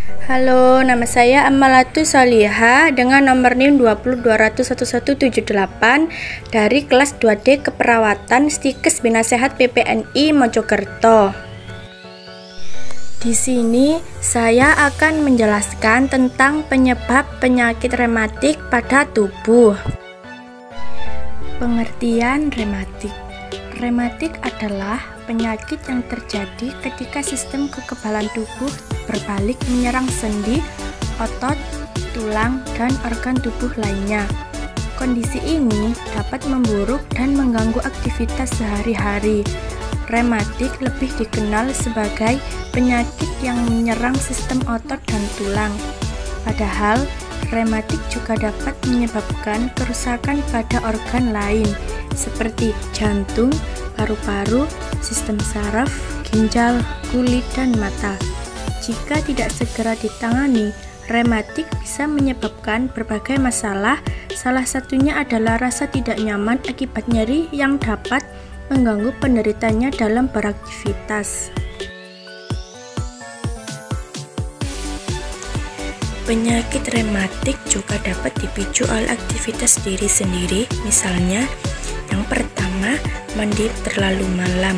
Halo, nama saya Amalatu Soliha dengan nomor NIM 202001178 dari kelas 2D Keperawatan Stikes Binasehat PPNI Mojokerto. Di sini saya akan menjelaskan tentang penyebab penyakit rematik pada tubuh. Pengertian rematik. Rematik adalah penyakit yang terjadi ketika sistem kekebalan tubuh berbalik menyerang sendi, otot, tulang, dan organ tubuh lainnya. Kondisi ini dapat memburuk dan mengganggu aktivitas sehari-hari. Rematik lebih dikenal sebagai penyakit yang menyerang sistem otot dan tulang. Padahal, rematik juga dapat menyebabkan kerusakan pada organ lain seperti jantung, paru-paru, sistem saraf, ginjal, kulit, dan mata. Jika tidak segera ditangani, rematik bisa menyebabkan berbagai masalah. Salah satunya adalah rasa tidak nyaman akibat nyeri yang dapat mengganggu penderitanya dalam beraktivitas. Penyakit rematik juga dapat dipicu oleh aktivitas diri sendiri, misalnya yang pertama, mandi terlalu malam.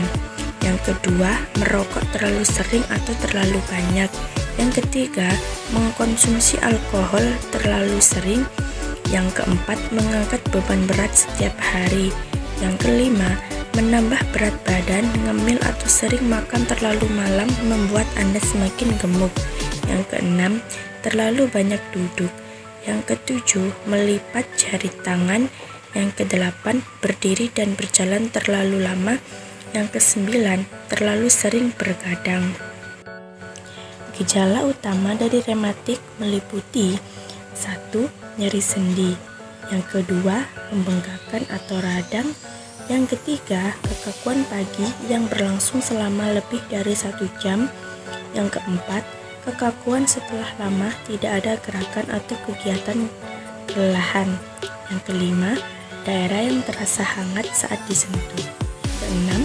Yang kedua, merokok terlalu sering atau terlalu banyak. Yang ketiga, mengkonsumsi alkohol terlalu sering. Yang keempat, mengangkat beban berat setiap hari. Yang kelima, menambah berat badan, ngemil atau sering makan terlalu malam membuat Anda semakin gemuk. Yang keenam, terlalu banyak duduk. Yang ketujuh, melipat jari tangan. Yang kedelapan, berdiri dan berjalan terlalu lama. Yang kesembilan, terlalu sering bergadang. Gejala utama dari rematik meliputi 1. Nyeri sendi. Yang kedua, pembengkakan atau radang. Yang ketiga, kekakuan pagi yang berlangsung selama lebih dari 1 jam. Yang keempat, kekakuan setelah lama tidak ada gerakan atau kegiatan kelelahan. Yang kelima, daerah yang terasa hangat saat disentuh. Keenam,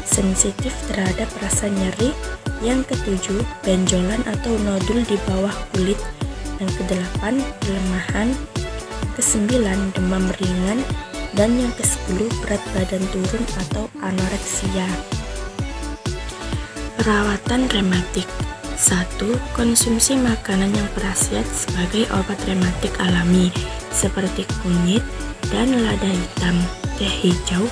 sensitif terhadap rasa nyeri. Yang ketujuh, benjolan atau nodul di bawah kulit. Yang kedelapan, kelemahan. Kesembilan, demam ringan. Dan yang ke-10, berat badan turun atau anoreksia. Perawatan rematik. 1. Konsumsi makanan yang berkhasiat sebagai obat rematik alami seperti kunyit dan lada hitam, teh hijau,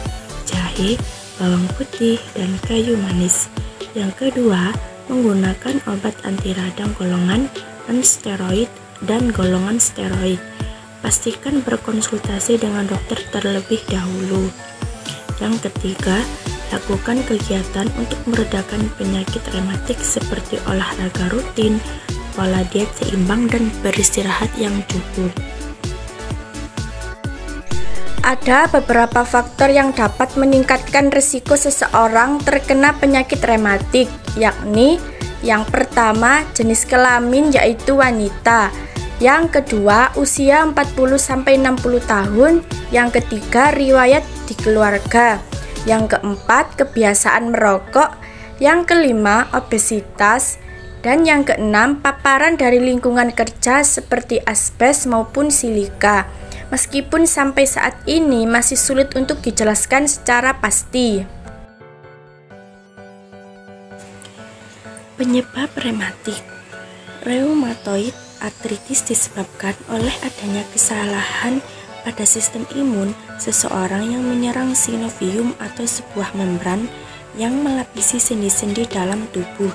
jahe, bawang putih, dan kayu manis. Yang kedua, menggunakan obat anti radang golongan non-steroid dan golongan steroid. Pastikan berkonsultasi dengan dokter terlebih dahulu. Yang ketiga, lakukan kegiatan untuk meredakan penyakit rematik seperti olahraga rutin, pola diet seimbang, dan beristirahat yang cukup. Ada beberapa faktor yang dapat meningkatkan risiko seseorang terkena penyakit rematik, yakni yang pertama, jenis kelamin yaitu wanita. Yang kedua, usia 40-60 tahun. Yang ketiga, riwayat di keluarga. Yang keempat, kebiasaan merokok. Yang kelima, obesitas. Dan yang keenam, paparan dari lingkungan kerja seperti asbes maupun silika. Meskipun sampai saat ini masih sulit untuk dijelaskan secara pasti. Penyebab rematik. Reumatoid artritis disebabkan oleh adanya kesalahan pada sistem imun seseorang yang menyerang sinovium atau sebuah membran yang melapisi sendi-sendi dalam tubuh.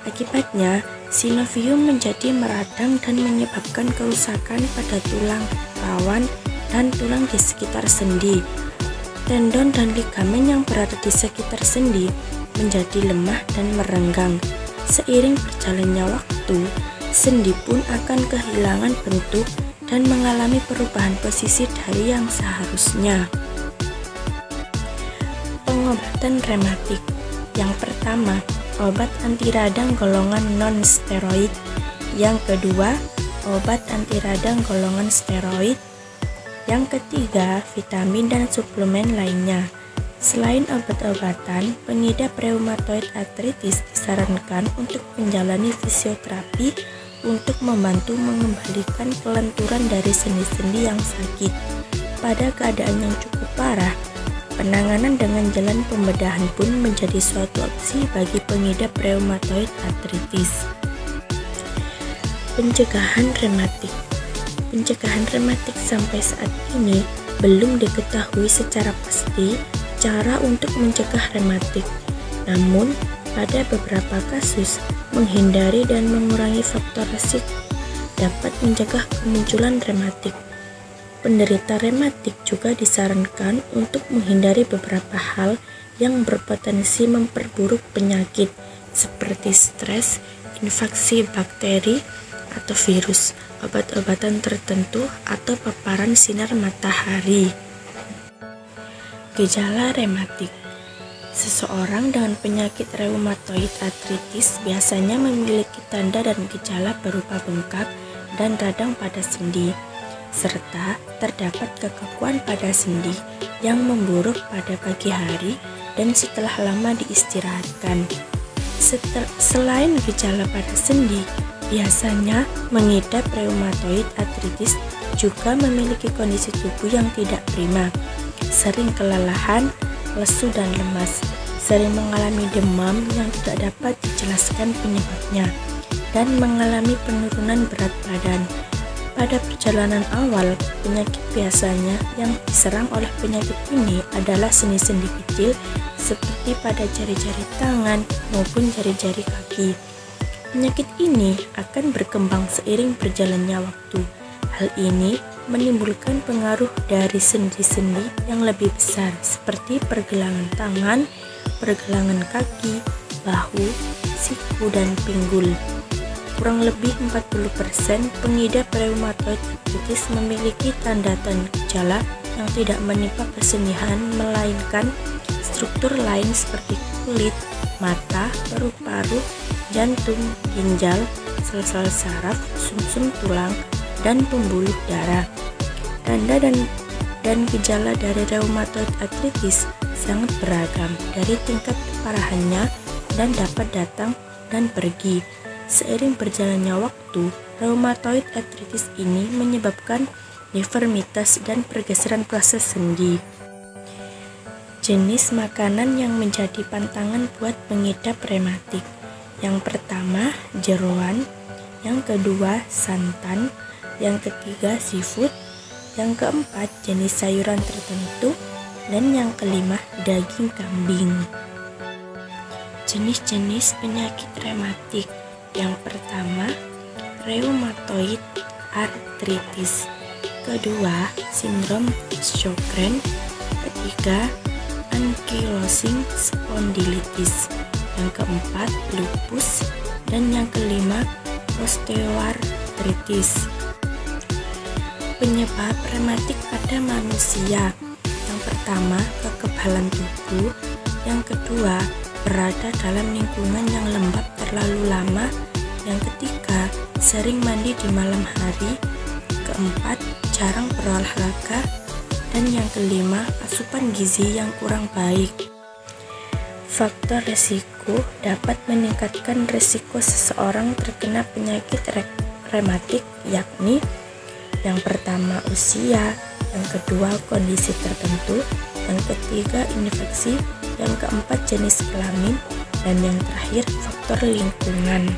Akibatnya, sinovium menjadi meradang dan menyebabkan kerusakan pada tulang, rawan, dan tulang di sekitar sendi. Tendon dan ligamen yang berada di sekitar sendi menjadi lemah dan merenggang. Seiring berjalannya waktu, sendi pun akan kehilangan bentuk dan mengalami perubahan posisi dari yang seharusnya. Pengobatan rematik. Yang pertama, obat anti radang golongan non-steroid. Yang kedua, obat anti radang golongan steroid. Yang ketiga, vitamin dan suplemen lainnya. Selain obat-obatan, pengidap reumatoid arthritis disarankan untuk menjalani fisioterapi untuk membantu mengembalikan kelenturan dari sendi-sendi yang sakit. Pada keadaan yang cukup parah, penanganan dengan jalan pembedahan pun menjadi suatu opsi bagi pengidap reumatoid arthritis. Pencegahan rematik. Pencegahan rematik sampai saat ini belum diketahui secara pasti cara untuk mencegah rematik. Namun, pada beberapa kasus, menghindari dan mengurangi faktor resiko dapat mencegah kemunculan rematik. Penderita rematik juga disarankan untuk menghindari beberapa hal yang berpotensi memperburuk penyakit, seperti stres, infeksi bakteri atau virus, obat-obatan tertentu, atau paparan sinar matahari. Gejala rematik. Seseorang dengan penyakit reumatoid arthritis biasanya memiliki tanda dan gejala berupa bengkak dan radang pada sendi, serta terdapat kekakuan pada sendi yang memburuk pada pagi hari dan setelah lama diistirahatkan. Selain gejala pada sendi, biasanya mengidap reumatoid arthritis juga memiliki kondisi tubuh yang tidak prima, sering kelelahan, lesu dan lemas, sering mengalami demam yang tidak dapat dijelaskan penyebabnya, dan mengalami penurunan berat badan. Pada perjalanan awal, penyakit biasanya yang diserang oleh penyakit ini adalah sendi-sendi kecil seperti pada jari-jari tangan maupun jari-jari kaki. Penyakit ini akan berkembang seiring berjalannya waktu. Hal ini menimbulkan pengaruh dari sendi-sendi yang lebih besar seperti pergelangan tangan, pergelangan kaki, bahu, siku, dan pinggul. Kurang lebih 40% pengidap reumatoid arthritis memiliki tanda-tanda gejala yang tidak menimpa persendian, melainkan struktur lain seperti kulit, mata, paru-paru, jantung, ginjal, sel-sel saraf, sumsum tulang, dan pembuluh darah. Tanda dan gejala dari reumatoid arthritis sangat beragam dari tingkat keparahannya dan dapat datang dan pergi. Seiring berjalannya waktu, reumatoid arthritis ini menyebabkan deformitas dan pergeseran proses sendi. Jenis makanan yang menjadi pantangan buat pengidap rematik. Yang pertama, jeroan. Yang kedua, santan. Yang ketiga, seafood. Yang keempat, jenis sayuran tertentu. Dan yang kelima, daging kambing. Jenis-jenis penyakit rematik. Yang pertama, reumatoid arthritis. Kedua, sindrom Sjögren. Ketiga, ankylosing spondylitis. Yang keempat, lupus. Dan yang kelima, osteoartritis. Penyebab rematik pada manusia. Yang pertama, kekebalan tubuh. Yang kedua, berada dalam lingkungan yang lembab terlalu lama. Yang ketiga, sering mandi di malam hari. Keempat, jarang berolahraga. Dan yang kelima, asupan gizi yang kurang baik. Faktor risiko dapat meningkatkan risiko seseorang terkena penyakit rematik, yakni yang pertama usia, yang kedua kondisi tertentu, yang ketiga infeksi, yang keempat jenis kelamin, dan yang terakhir faktor lingkungan.